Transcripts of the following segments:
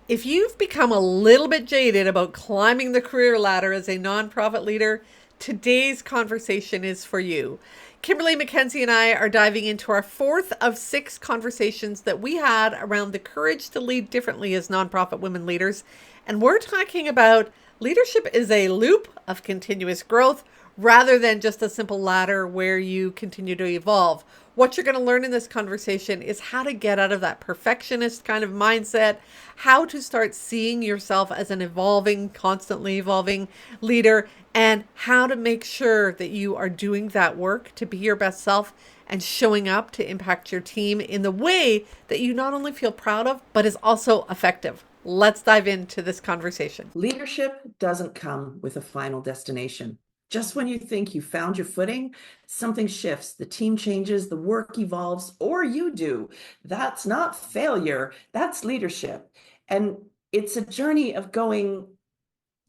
If you've become a little bit jaded about climbing the career ladder as a nonprofit leader, today's conversation is for you. Kimberley, McKenzie, and I are diving into our fourth of six conversations that we had around the courage to lead differently as nonprofit women leaders. And we're talking about leadership is a loop of continuous growth rather than just a simple ladder where you continue to evolve. What you're going to learn in this conversation is how to get out of that perfectionist kind of mindset, how to start seeing yourself as an evolving, constantly evolving leader, and how to make sure that you are doing that work to be your best self and showing up to impact your team in the way that you not only feel proud of, but is also effective. Let's dive into this conversation. Leadership doesn't come with a final destination. Just when you think you found your footing, something shifts, the team changes, the work evolves, or you do. That's not failure, that's leadership. And it's a journey of going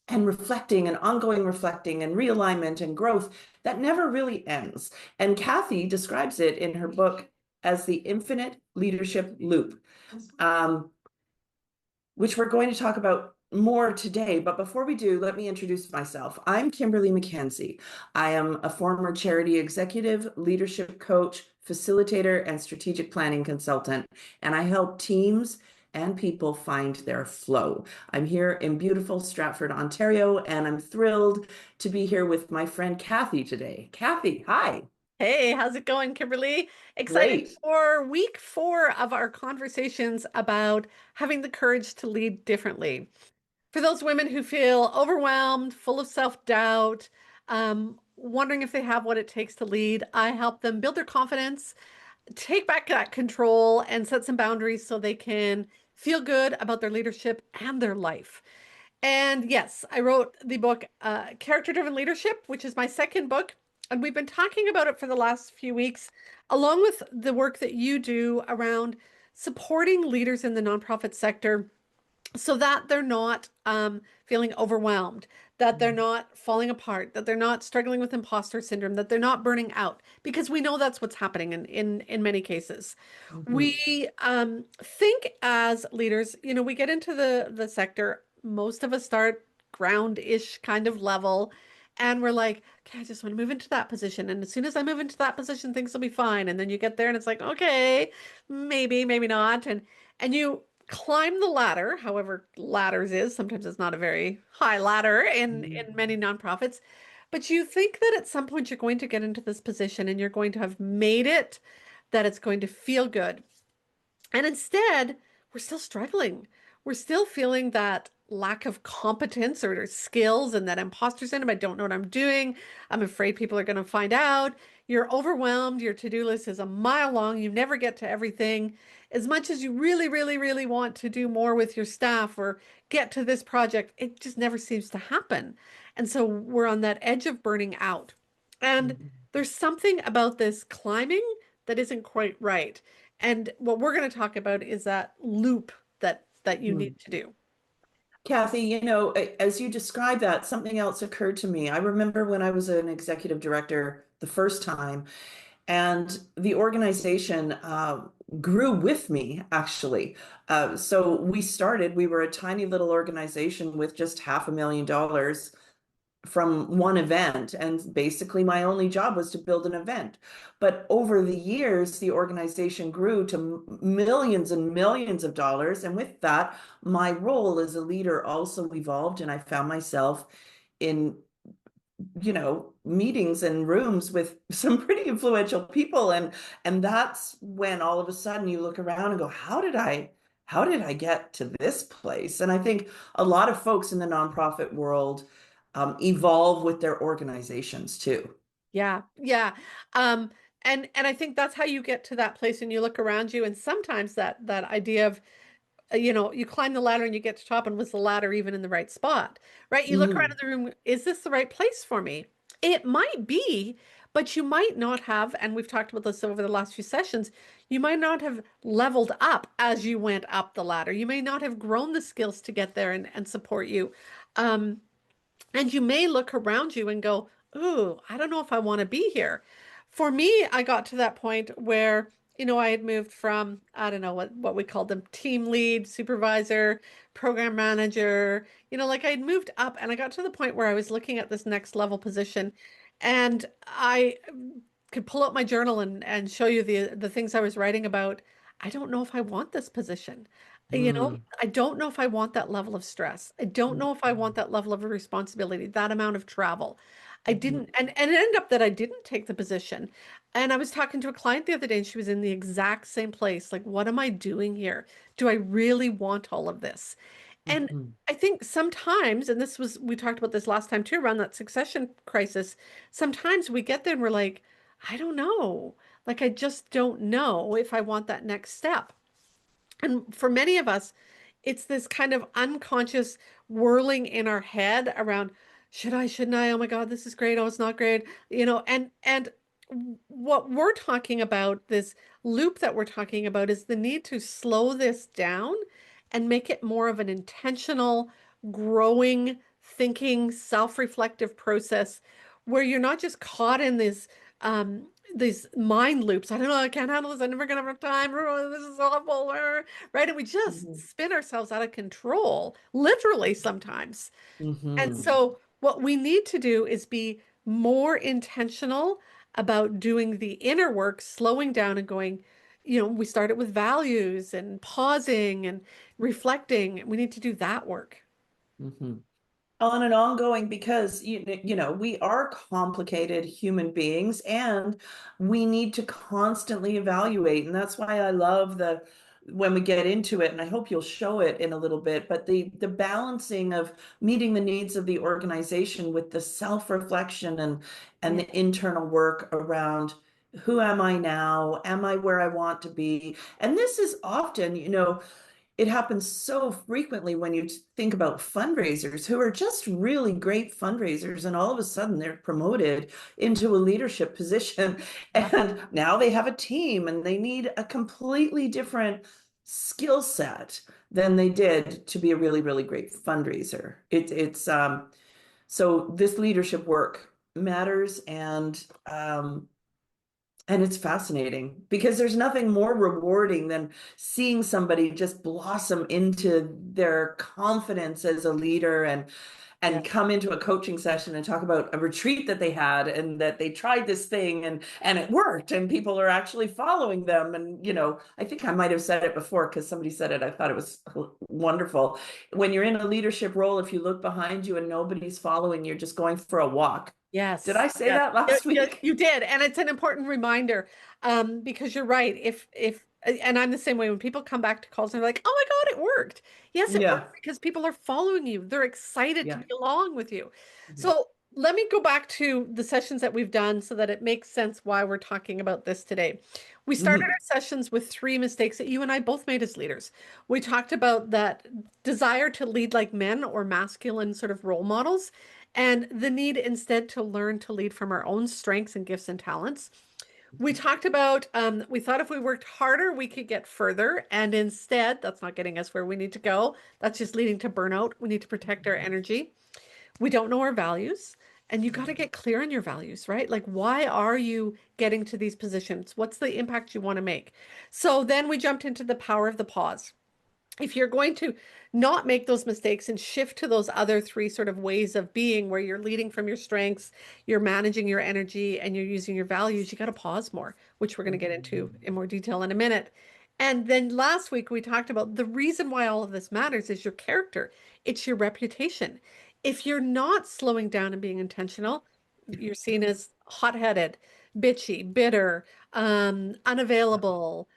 and reflecting and ongoing reflecting and realignment and growth that never really ends. And Kathy describes it in her book as the infinite leadership loop. Um, which we're going to talk about more today. But before we do, let me introduce myself. I'm Kimberley McKenzie. I am a former charity executive, leadership coach, facilitator, and strategic planning consultant, and I help teams and people find their flow. I'm here in beautiful Stratford, Ontario, and I'm thrilled to be here with my friend Kathy today. Kathy, hi. Hey, how's it going, Kimberly? Excited Great. for week four of our conversations about having the courage to lead differently. For those women who feel overwhelmed, full of self-doubt, wondering if they have what it takes to lead, I help them build their confidence, take back that control, and set some boundaries so they can feel good about their leadership and their life. And yes, I wrote the book Character Driven Leadership, which is my second book. And we've been talking about it for the last few weeks, along with the work that you do around supporting leaders in the nonprofit sector so that they're not feeling overwhelmed, that they're not falling apart, that they're not struggling with imposter syndrome, that they're not burning out, because we know that's what's happening in many cases. Mhm. We think as leaders, we get into the sector. Most of us start ground-ish kind of level, and we're like, okay, I just want to move into that position. And as soon as I move into that position, things will be fine. And then you get there and it's like, okay, maybe, maybe not. And you climb the ladder, however ladders is. Sometimes it's not a very high ladder in many nonprofits. But you think that at some point you're going to get into this position and you're going to have made it, that it's going to feel good. And instead, we're still struggling. We're still feeling that lack of competence or skills and that imposter syndrome. I don't know what I'm doing. I'm afraid people are going to find out. You're overwhelmed. Your to-do list is a mile long. You never get to everything. As much as you really, really, really want to do more with your staff or get to this project, it just never seems to happen. And so we're on that edge of burning out. And Mhm. there's something about this climbing that isn't quite right. And what we're going to talk about is that loop that you Mhm. need to do. Kathy, as you described that, something else occurred to me. I remember when I was an executive director the first time, and the organization grew with me, actually. We were a tiny little organization with just $500,000 from one event. And basically, my only job was to build an event. But over the years, the organization grew to millions and millions of dollars. And with that, my role as a leader also evolved. And I found myself in meetings and rooms with some pretty influential people. And that's when all of a sudden you look around and go, how did I get to this place? And I think a lot of folks in the nonprofit world evolve with their organizations too. Yeah, yeah. Um, and I think that's how you get to that place and you look around you. And sometimes that idea of, you climb the ladder and you get to top, and was the ladder even in the right spot, right? You look around Mm, in the room, is this the right place for me? It might be, but you might not have, and we've talked about this over the last few sessions, you might not have leveled up as you went up the ladder. You may not have grown the skills to get there and support you. Um, and you may look around you and go, ooh, I don't know if I want to be here. For me, I got to that point where I had moved from, I don't know what we called them, team lead, supervisor, program manager, like I'd moved up and I got to the point where I was looking at this next level position and I could pull out my journal and show you the things I was writing about. I don't know if I want this position. Mm, I don't know if I want that level of stress. I don't mm, know if I want that level of responsibility, that amount of travel. I mhm, didn't, and it ended up that I didn't take the position. And I was talking to a client the other day and she was in the exact same place. Like, what am I doing here? Do I really want all of this? And mhm, I think sometimes, and we talked about this last time too, around that succession crisis, sometimes we get there and we're like, I don't know. Like, I just don't know if I want that next step. And for many of us, it's this kind of unconscious whirling in our head around, should I, shouldn't I? Oh my God, this is great. Oh, it's not great. And what we're talking about, this loop that we're talking about, is the need to slow this down and make it more of an intentional, growing, thinking, self-reflective process where you're not just caught in these mind loops. I don't know, I can't handle this. I'm never gonna have time. This is awful. Right? And we just mhm, spin ourselves out of control, literally sometimes. And mhm, so what we need to do is be more intentional about doing the inner work, slowing down and going, we started with values and pausing and reflecting. We need to do that work. mhm. On an ongoing, because we are complicated human beings and we need to constantly evaluate, and that's why I love the when we get into it, and I hope you'll show it in a little bit, but the balancing of meeting the needs of the organization with the self-reflection and Yeah. the internal work around who am I now? Am I where I want to be? And this is often, it happens so frequently when you think about fundraisers who are just really great fundraisers, and all of a sudden they're promoted into a leadership position Yeah. and now they have a team and they need a completely different skill set than they did to be a really, really great fundraiser. It's so this leadership work matters, and it's fascinating because there's nothing more rewarding than seeing somebody just blossom into their confidence as a leader, Yeah. and come into a coaching session and talk about a retreat that they had and that they tried this thing and it worked and people are actually following them. And I think I might have said it before because somebody said it. I thought it was wonderful. When you're in a leadership role, if you look behind you and nobody's following, you're just going for a walk. Did Yes, I say yes, that last week? you did, and it's an important reminder, because you're right. If and I'm the same way when people come back to calls and they're like, "Oh my God, it worked." Yes, it Yeah. worked because people are following you. They're excited to Yeah. be along with you. Mhm. So let me go back to the sessions that we've done so that it makes sense why we're talking about this today. We started Mhm. our sessions with three mistakes that you and I both made as leaders. We talked about that desire to lead like men or masculine sort of role models and the need instead to learn to lead from our own strengths and gifts and talents. We talked about, we thought if we worked harder, we could get further. And instead, that's not getting us where we need to go. That's just leading to burnout. We need to protect our energy. We don't know our values. And you got to get clear on your values, right? Like, why are you getting to these positions? What's the impact you want to make? So then we jumped into the power of the pause. If you're going to not make those mistakes and shift to those other three sort of ways of being where you're leading from your strengths, you're managing your energy, and you're using your values, you got to pause more, which we're going to get into in more detail in a minute. And then last week we talked about the reason why all of this matters is your character. It's your reputation. If you're not slowing down and being intentional, you're seen as hot-headed, bitchy, bitter, unavailable,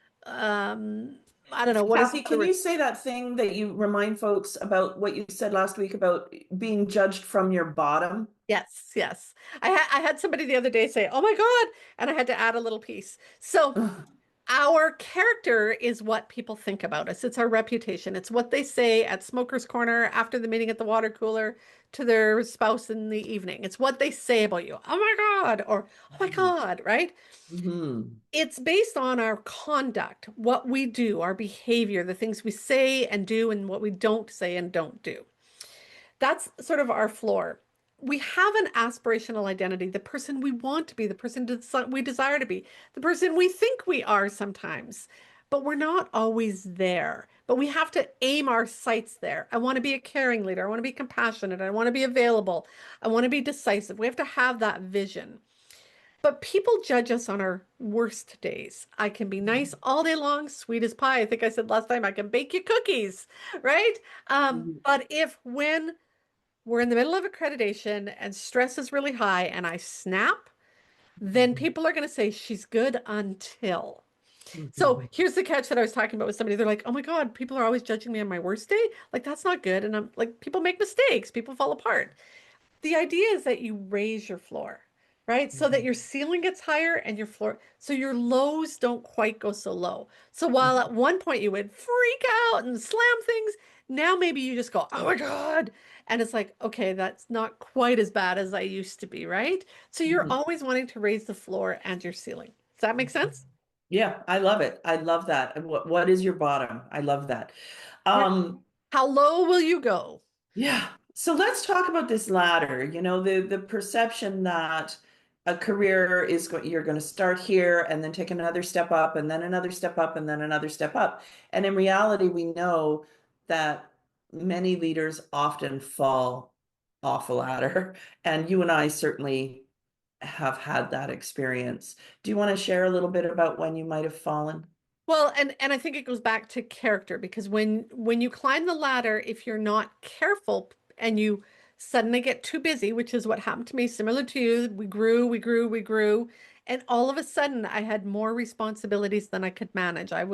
I don't know, what is Kathy, another can word? you say that thing that you remind folks about what you said last week about being judged from your bottom? Yes, yes. I had somebody the other day say, "Oh my God," and I had to add a little piece. So Ugh. our character is what people think about us. It's our reputation. It's what they say at Smoker's Corner after the meeting at the water cooler to their spouse in the evening. It's what they say about you. Oh my God, or oh my God, right? Mhm. It's based on our conduct, what we do, our behavior, the things we say and do, and what we don't say and don't do. That's sort of our floor. we have an aspirational identity, the person we want to be, the person we desire to be, the person we think we are sometimes, but we're not always there. But we have to aim our sights there. I want to be a caring leader. I want to be compassionate. I want to be available. I want to be decisive. We have to have that vision. But people judge us on our worst days. I can be nice Mhm. all day long, sweet as pie. I think I said last time I can bake you cookies, right? Mhm. But if when we're in the middle of accreditation and stress is really high and I snap, then Mhm. people are going to say she's good until. So Mhm. here's the catch that I was talking about with somebody. They're like, oh my God, people are always judging me on my worst day. Like, that's not good. And I'm like, people make mistakes, people fall apart. The idea is that you raise your floor, right? So that Mhm. your ceiling gets higher and your floor, so your lows don't quite go so low. So while Mhm. at one point you would freak out and slam things, now maybe you just go, oh my God. And it's like, okay, that's not quite as bad as I used to be, right? So you're Mhm. always wanting to raise the floor and your ceiling. Does that make Mhm. sense? Yeah, I love it. I love that. And what is your bottom? I love that. Yeah. Um, How low will you go? yeah. So let's talk about this ladder. The perception that a career is going, you're going to start here and then take another step up and then another step up and then another step up. And in reality, we know that many leaders often fall off a ladder. And you and I certainly have had that experience. Do you want to share a little bit about when you might have fallen? Well, and I think it goes back to character because when you climb the ladder, if you're not careful and you suddenly get too busy, which is what happened to me, similar to you, we grew, we grew, we grew, and all of a sudden I had more responsibilities than I could manage. I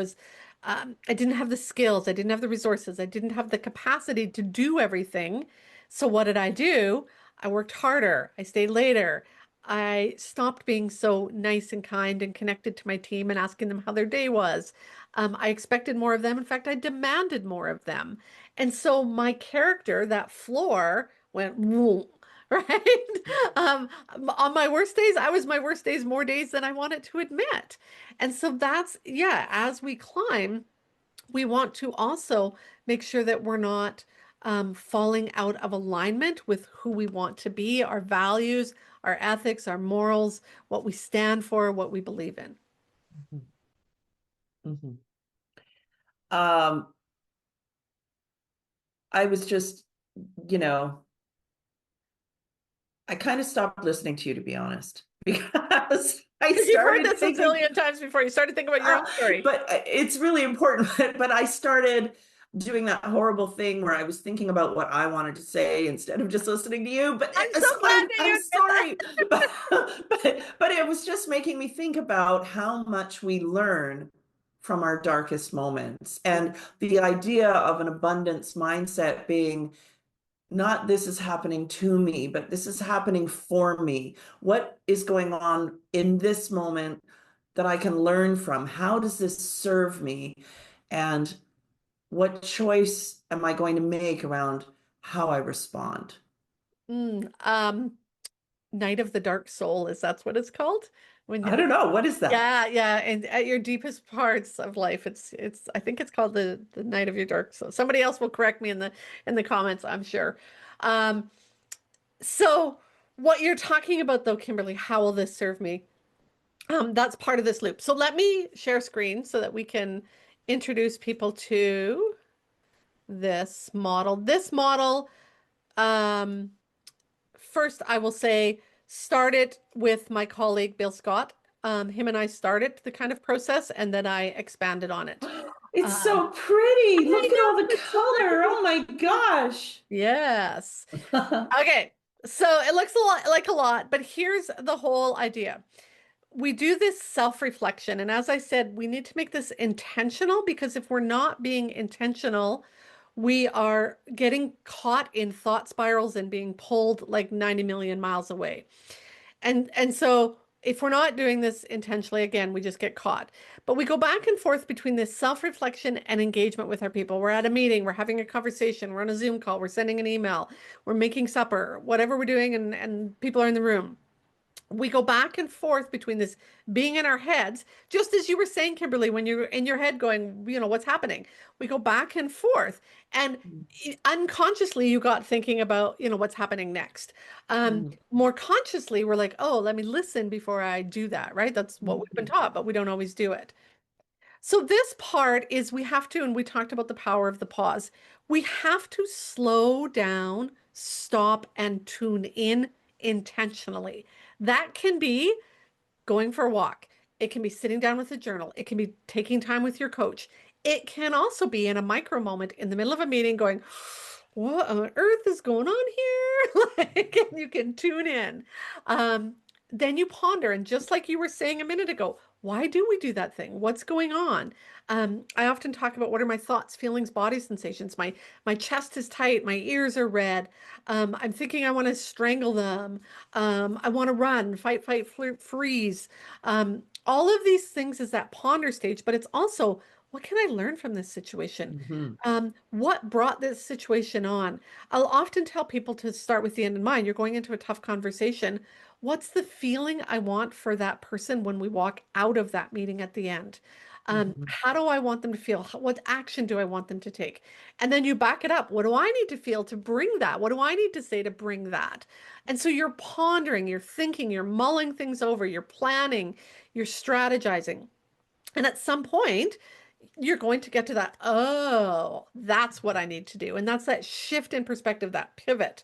didn't have the skills, I didn't have the resources, I didn't have the capacity to do everything. So what did I do? I worked harder, I stayed later. I stopped being so nice and kind and connected to my team and asking them how their day was. I expected more of them. In fact, I demanded more of them. And so my character, that floor, went whoom, right? Um, on my worst days, I was my worst days more days than I wanted to admit. And so that's, yeah, as we climb, we want to also make sure that we're not falling out of alignment with who we want to be, our values, our ethics, our morals, what we stand for, what we believe in. Mhm. Um, I was just, you know, I kind of stopped listening to you, to be honest, because I Because you've heard started this a thinking, zillion times before. You started thinking about your uh, own story. but it's really important. But I started doing that horrible thing where I was thinking about what I wanted to say instead of just listening to you. But I'm so so glad that I'm you did that. sorry, but it was just making me think about how much we learn from our darkest moments, and the idea of an abundance mindset being not this is happening to me, but this is happening for me. What is going on in this moment that I can learn from? How does this serve me? And what choice am I going to make around how I respond? Mm, Night of the Dark Soul, is that's what it's called? When I don't know. What is that? yeah, yeah, and at your deepest parts of life, it's I think it's called the night of your dark soul. Somebody else will correct me in the comments, I'm sure. Um, so what you're talking about though, Kimberly, how will this serve me? That's part of this loop. So let me share screen so that we can introduce people to this model. This model, um, first, I will say, started with my colleague Bill Scott. Him and I started the kind of process, and then I expanded on it. It's Um, so pretty. I Look at all know the it's so color. pretty. Oh my gosh. Yes. Okay. So it looks a lot like a lot, but here's the whole idea. We do this self-reflection, and as I said, we need to make this intentional because if we're not being intentional, we are getting caught in thought spirals and being pulled like 90 million miles away. And so if we're not doing this intentionally, again, we just get caught. But we go back and forth between this self-reflection and engagement with our people. We're at a meeting, we're having a conversation, we're on a Zoom call, we're sending an email, we're making supper, whatever we're doing, and people are in the room. we go back and forth between this being in our heads, just as you were saying, Kimberly, when you're in your head going, what's happening? We go back and forth. And unconsciously, you got thinking about, what's happening next. Mhm. More consciously, we're like, oh, let me listen before I do that, right? That's what we've been Mhm. taught, but we don't always do it. So this part is we have to, and we talked about the power of the pause. We have to slow down, stop, and tune in intentionally. That can be going for a walk. It can be sitting down with a journal. It can be taking time with your coach. It can also be in a micro moment in the middle of a meeting going, what on earth is going on here? Like, and you can tune in. Um, then you ponder. And just like you were saying a minute ago, why do we do that thing? What's going on? I often talk about what are my thoughts, feelings, body sensations. My chest is tight. My ears are red. I'm thinking I want to strangle them. I want to run, fight, freeze. All of these things is that ponder stage, but it's also what can I learn from this situation? Mhm. What brought this situation on? I'll often tell people to start with the end in mind. You're going into a tough conversation. What's the feeling I want for that person when we walk out of that meeting at the end? Mhm. How do I want them to feel? What action do I want them to take? And then you back it up. What do I need to feel to bring that? What do I need to say to bring that? And so you're pondering, you're thinking, you're mulling things over, you're planning, you're strategizing. And at some point, you're going to get to that, oh, that's what I need to do. And that's that shift in perspective, that pivot.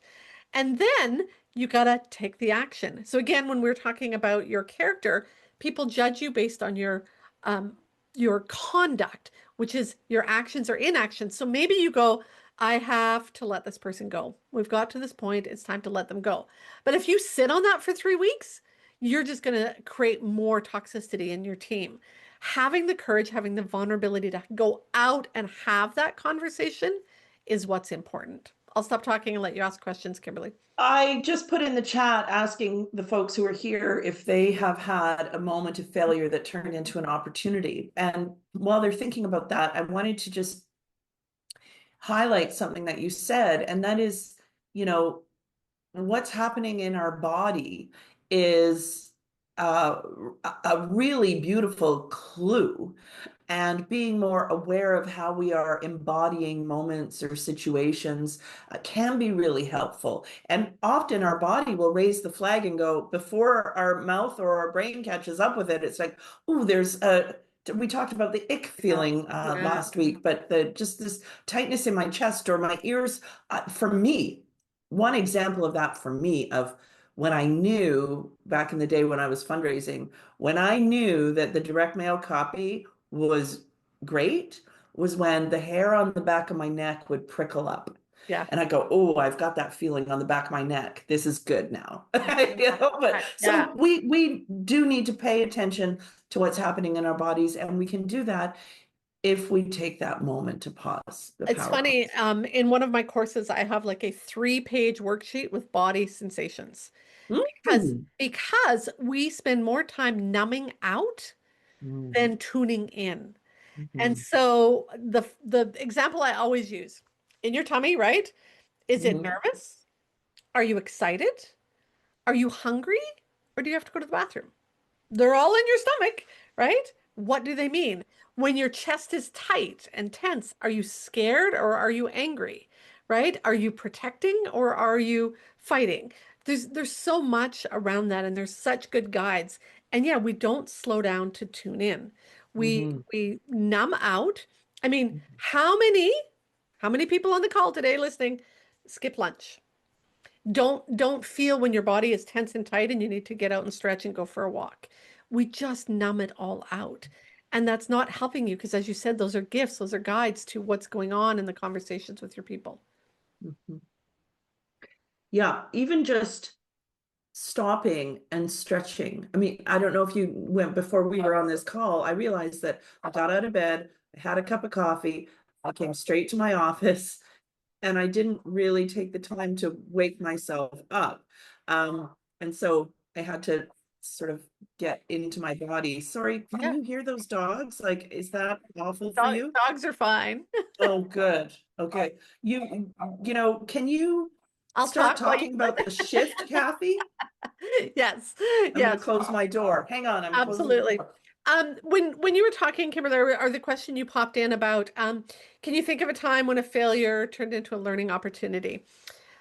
And then you got to take the action. So again, when we're talking about your character, people judge you based on um, your conduct, which is your actions or inactions. So maybe you go, I have to let this person go. We've got to this point. It's time to let them go. But if you sit on that for 3 weeks, you're just going to create more toxicity in your team. Having the courage, having the vulnerability to go out and have that conversation is what's important. I'll stop talking and let you ask questions, Kimberly. I just put in the chat asking the folks who are here if they have had a moment of failure that turned into an opportunity. And while they're thinking about that, I wanted to just highlight something that you said, and that is, you know, what's happening in our body is uh, a really beautiful clue, and being more aware of how we are embodying moments or situations can be really helpful. And often our body will raise the flag and go before our mouth or our brain catches up with it. It's like, oh, there's a we talked about the ick feeling Yeah. last week, but the just this tightness in my chest or my ears. For me, one example of that for me of when I knew back in the day when I was fundraising, when I knew that the direct mail copy was great was when the hair on the back of my neck would prickle up. Yeah. And I go, oh, I've got that feeling on the back of my neck. This is good now. But Yeah. so we do need to pay attention to what's happening in our bodies, and we can do that if we take that moment to pause, the It's power funny. pause. In one of my courses, I have like a 3-page worksheet with body sensations because Mm. we spend more time numbing out Mm. than tuning in. And Mhm. so the example I always use in your tummy, right? Is it Mhm. nervous? Are you excited? Are you hungry? Or do you have to go to the bathroom? They're all in your stomach, right? What do they mean? When your chest is tight and tense, are you scared or are you angry? Right? Are you protecting or are you fighting? There's so much around that and there's such good guides. And yeah, we don't slow down to tune in. We Mhm. we numb out. I mean, how many people on the call today listening skip lunch? Don't feel when your body is tense and tight and you need to get out and stretch and go for a walk. We just numb it all out. And that's not helping you because as you said, those are gifts, those are guides to what's going on in the conversations with your people. Mhm. Yeah, even just stopping and stretching. I mean, I don't know if you went before we were on this call. I realized that I got out of bed, I had a cup of coffee, I came straight to my office, and I didn't really take the time to wake myself up. And so I had to sort of get into my body. Sorry, can Yeah, you hear those dogs? Like, is that awful for you? dogs are fine. Oh, good. Okay. You know, can you? I'll start talk while you. talking about the shift, Kathy, Yes, I'm going to yes, close my door. Hang on, I'm closing the absolutely. door. When you were talking, Kimberly, or the question you popped in about, can you think of a time when a failure turned into a learning opportunity?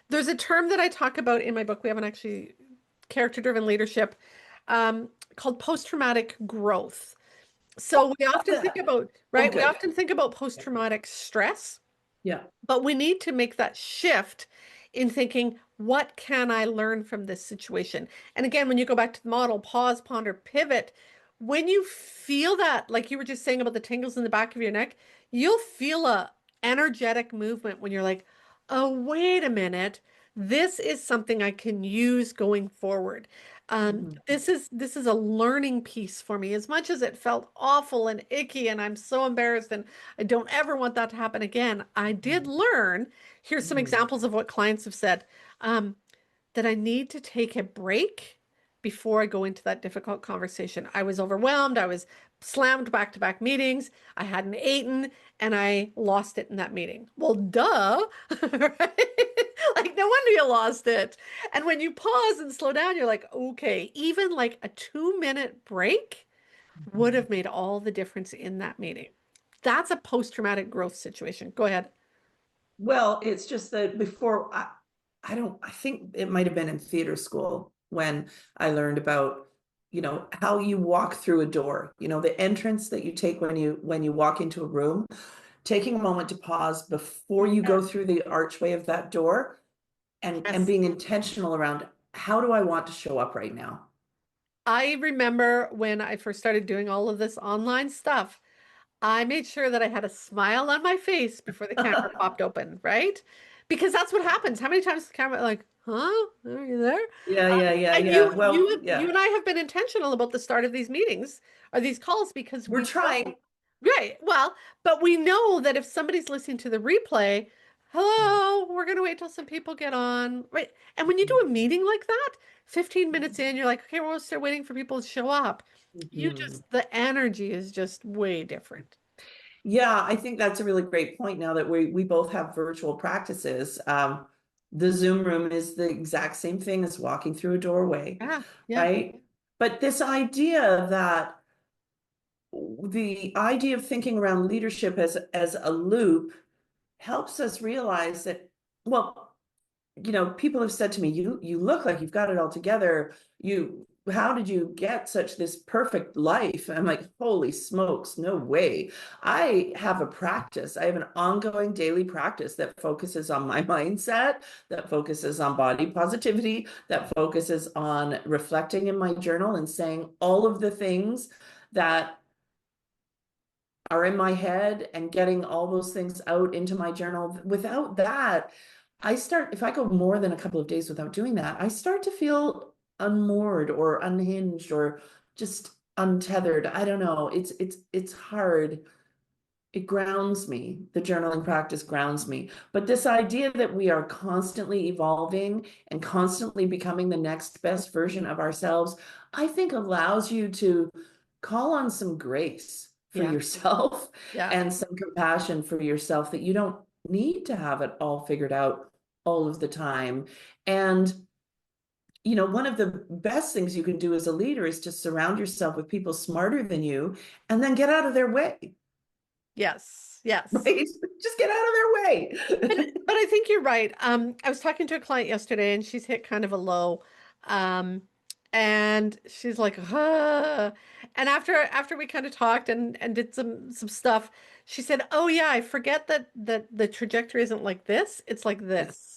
There's a term that I talk about in my book. We haven't actually character-driven leadership, called post-traumatic growth. So we Love often think that. about, Oh, right? We good. often think about post-traumatic stress. Yeah. But we need to make that shift in thinking, what can I learn from this situation? And again, when you go back to the model, pause, ponder, pivot, when you feel that, like you were just saying about the tingles in the back of your neck, you'll feel a energetic movement when you're like, oh, wait a minute. This is something I can use going forward. Mhm. This is a learning piece for me. As much as it felt awful and icky, and I'm so embarrassed, and I don't ever want that to happen again. I did Mhm. learn, here's some Mhm. examples of what clients have said, um, that I need to take a break before I go into that difficult conversation. I was overwhelmed. I was slammed back to back meetings. I hadn't eaten and I lost it in that meeting. Well, duh, right? Like, no wonder you lost it. And when you pause and slow down, you're like, okay, even like a 2-minute break would Mhm. have made all the difference in that meeting. That's a post-traumatic growth situation. Go ahead. Well, it's just that before I don't, I think it might have been in theater school when I learned about, how you walk through a door, the entrance that you take when you walk into a room, taking a moment to pause before you Yeah. go through the archway of that door and Yes. being intentional around how do I want to show up right now? I remember when I first started doing all of this online stuff, I made sure that I had a smile on my face before the camera popped open, right? Because that's what happens. How many times is the camera like, huh? Are you there? Yeah, yeah, yeah, And yeah. Well, you yeah. and I have been intentional about the start of these meetings or these calls because We're we know, trying. right? Well, but we know that if somebody's listening to the replay, hello, we're going to wait till some people get on, right? And when you do a meeting like that, 15 minutes in, you're like, okay, we're still waiting for people to show up. You Mhm. just, the energy is just way different. Yeah, I think that's a really great point now that we both have virtual practices. The Zoom room is the exact same thing as walking through a doorway, Yeah, yeah, right? But this idea that the idea of thinking around leadership as a loop helps us realize that, well, people have said to me, you look like you've got it all together. How did you get such this perfect life? I'm like, holy smokes, no way. I have a practice. I have an ongoing daily practice that focuses on my mindset, that focuses on body positivity, that focuses on reflecting in my journal and saying all of the things that are in my head and getting all those things out into my journal. Without that, if I go more than a couple of days without doing that, I start to feel unmoored or unhinged or just untethered. I don't know. It's hard. It grounds me. The journaling practice grounds me. But this idea that we are constantly evolving and constantly becoming the next best version of ourselves, I think allows you to call on some grace for yeah, yourself yeah, and some compassion for yourself that you don't need to have it all figured out all of the time. And one of the best things you can do as a leader is to surround yourself with people smarter than you and then get out of their way. yes, yes. Right? Just get out of their But way. but I think you're right. I was talking to a client yesterday and she's hit kind of a low. Um, and she's like, and after we kind of talked and did some stuff, she said, "Oh yeah, I forget that the trajectory isn't like this, it's like It's, this."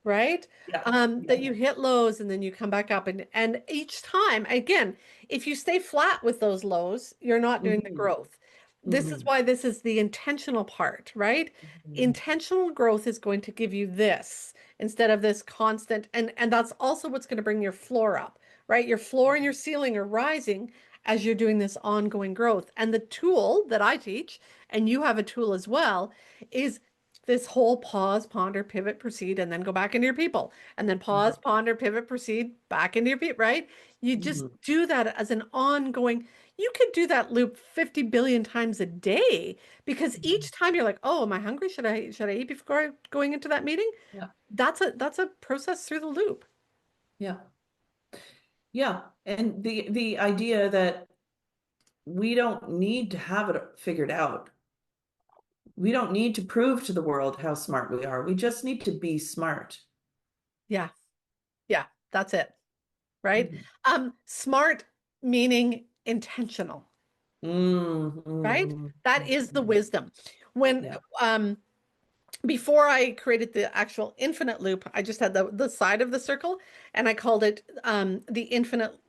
Right? yeah, That yeah. you hit lows and then you come back up and each time, again, if you stay flat with those lows, you're not doing the Hmm. growth. This is Hmm. why this is the intentional part, right? Hmm. Intentional growth is going to give you this instead of this constant, and that's also what's going to bring your floor up, right? Your floor and your ceiling are rising as you're doing this ongoing growth. And the tool that I teach, and you have a tool as well, is this whole pause, ponder, pivot, proceed, and then go back into your people. And then pause, ponder, pivot, proceed, back into your people, right? You just Hmm. do that as an ongoing, You could do that loop 50 billion times a day because each time you're like, "Oh, am I hungry? Should I eat before going into that meeting?" Yeah. That's a process through the loop. Yeah. Yeah. And the idea that we don't need to have it figured out. We don't need to prove to the world how smart we are. We just need to be smart. Yeah. Yeah, that's it, right? Mhm. Smart meaning intentional, right? Mhm. That is the Mhm. wisdom. When Yeah. um before I created the actual infinite loop, I just had the side of the circle and I called it the infinite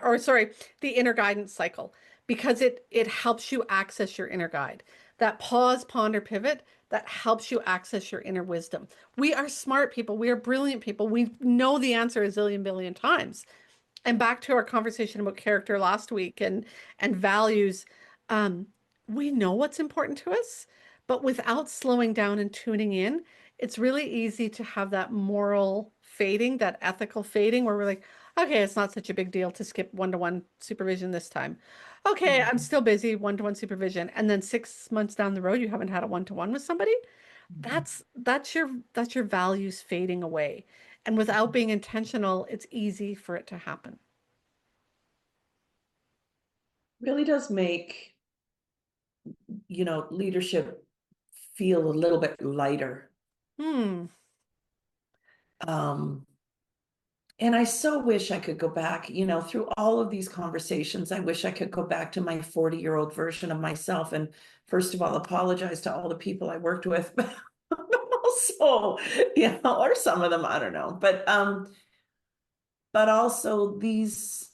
or sorry, the inner guidance cycle because it helps you access your inner guide. That pause, ponder, pivot, that helps you access your inner wisdom. We are smart people. We are brilliant people. We know the answer a zillion billion times. And back to our conversation about character last week and values, um, we know what's important to us, but without slowing down and tuning in, it's really easy to have that moral fading, that ethical fading, where we're like, okay, it's not such a big deal to skip one-to-one supervision this time. Okay, I'm Mhm. still busy, one-to-one supervision, and then 6 months down the road, you haven't had a one-to-one with somebody. Mhm. That's your values fading away, and without being intentional, it's easy for it to happen. Really does make, leadership feel a little bit lighter. Hmm. Um, and I so wish I could go back, through all of these conversations. I wish I could go back to my 40-year-old version of myself. And first of all, apologize to all the people I worked with, but also, or some of them, I don't know. But also this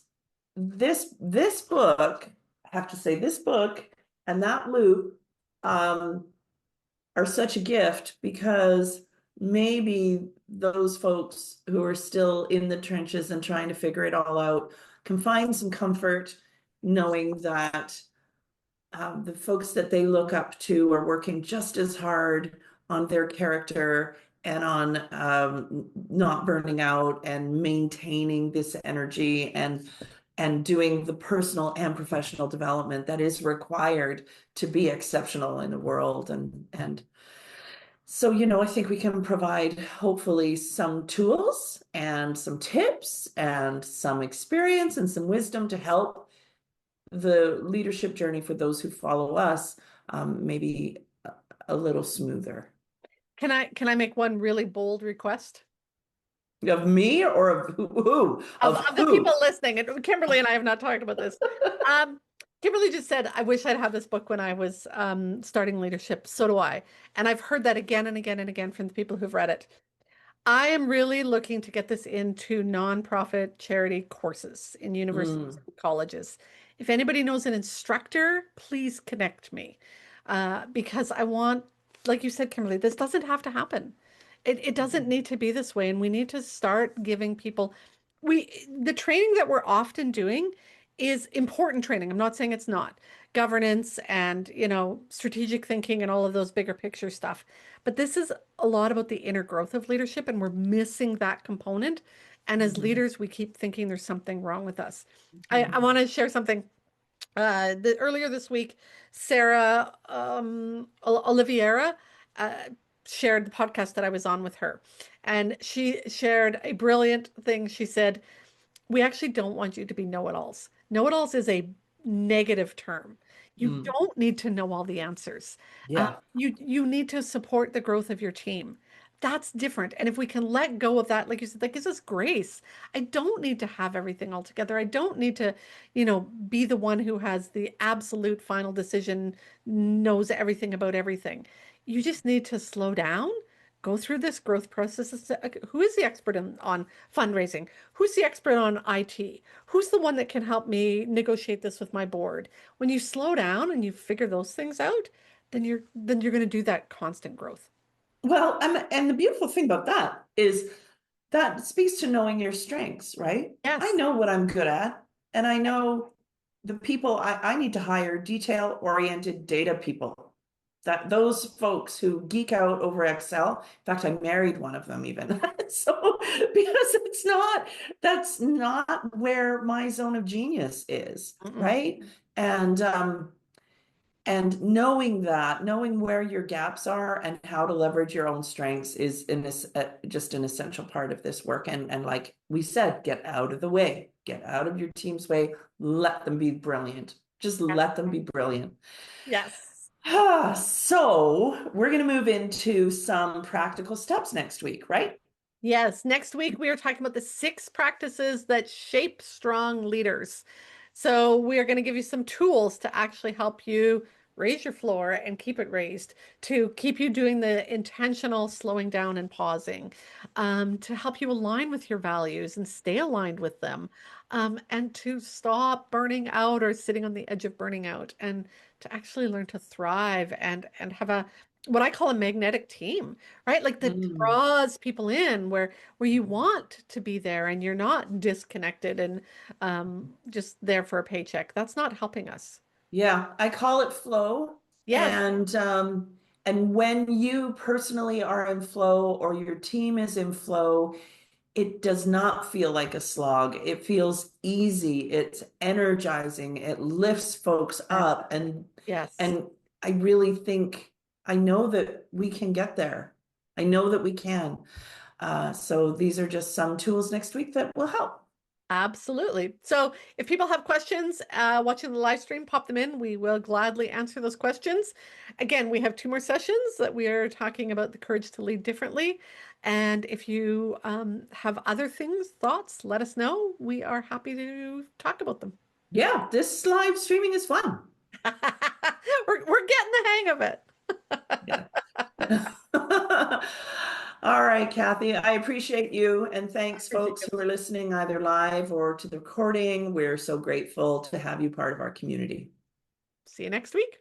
book, I have to say this book and that loop, are such a gift because maybe those folks who are still in the trenches and trying to figure it all out can find some comfort knowing that the folks that they look up to are working just as hard on their character and on not burning out and maintaining this energy and doing the personal and professional development that is required to be exceptional in the world. And so, I think we can provide hopefully some tools and some tips and some experience and some wisdom to help the leadership journey for those who follow us, maybe a little smoother. Can I make one really bold request Of me or of who? of Of of the people who? listening? And Kimberly and I have not talked about this. Um, Kimberly just said, "I wish I'd had this book when I was starting leadership." So do I, and I've heard that again and again and again from the people who've read it. I am really looking to get this into nonprofit charity courses in universities Mm, and colleges. If anybody knows an instructor, please connect me. Because I want, like you said, Kimberly, this doesn't have to happen. It doesn't need to be this way. And we need to start giving people, the training that we're often doing is important training. I'm not saying it's not. Governance and, strategic thinking and all of those bigger picture stuff. But this is a lot about the inner growth of leadership, and we're missing that component. And as mhm, leaders, we keep thinking there's something wrong with us. I mhm, want to share something. Earlier this week, Sarah Oliveira uh, shared the podcast that I was on with her. And she shared a brilliant thing. She said, we actually don't want you to be know-it-alls. Know-it-alls is a negative term. You mm. don't need to know all the answers. Yeah. You need to support the growth of your team. That's different. And if we can let go of that, like you said, that gives us grace. I don't need to have everything all together. I don't need to, be the one who has the absolute final decision, knows everything about everything. You just need to slow down, go through this growth process. Who is the expert on fundraising? Who's the expert on IT? Who's the one that can help me negotiate this with my board? When you slow down and you figure those things out, then you're going to do that constant growth. Well, and the beautiful thing about that is that speaks to knowing your strengths, right? I Yes. know what I'm good at, and I know the people I need to hire detail-oriented data people. That those folks who geek out over Excel, in fact, I married one of them even. So because that's not where my zone of genius is, Mm-mm. right? And and knowing that, knowing where your gaps are and how to leverage your own strengths is just an essential part of this work. And like we said, get out of the way, get out of your team's way, let them be brilliant. Just Yeah. let them be brilliant. Yes. So we're going to move into some practical steps next week, right? Yes, next week we are talking about the 6 practices that shape strong leaders. So we are going to give you some tools to actually help you raise your floor and keep it raised, to keep you doing the intentional slowing down and pausing, to help you align with your values and stay aligned with them, and to stop burning out or sitting on the edge of burning out, and to actually learn to thrive and have a what I call a magnetic team, right? Like that Mm. draws people in where you want to be there and you're not disconnected and just there for a paycheck. That's not helping us. Yeah, I call it flow. Yes, And when you personally are in flow or your team is in flow, it does not feel like a slog. It feels easy. It's energizing. It lifts folks up. yes, And I really think I know that we can get there. I know that we can. So these are just some tools next week that will help. absolutely. So if people have questions watching the live stream, pop them in. We will gladly answer those questions. Again, we have 2 more sessions that we are talking about the courage to lead differently. And if you have other things, thoughts, let us know. We are happy to talk about them. Yeah, this live streaming is fun. We're getting the hang of it. Yeah. All right, Kathy, I appreciate you. And I thanks, appreciate folks you. who are listening either live or to the recording. We're so grateful to have you part of our community. See you next week.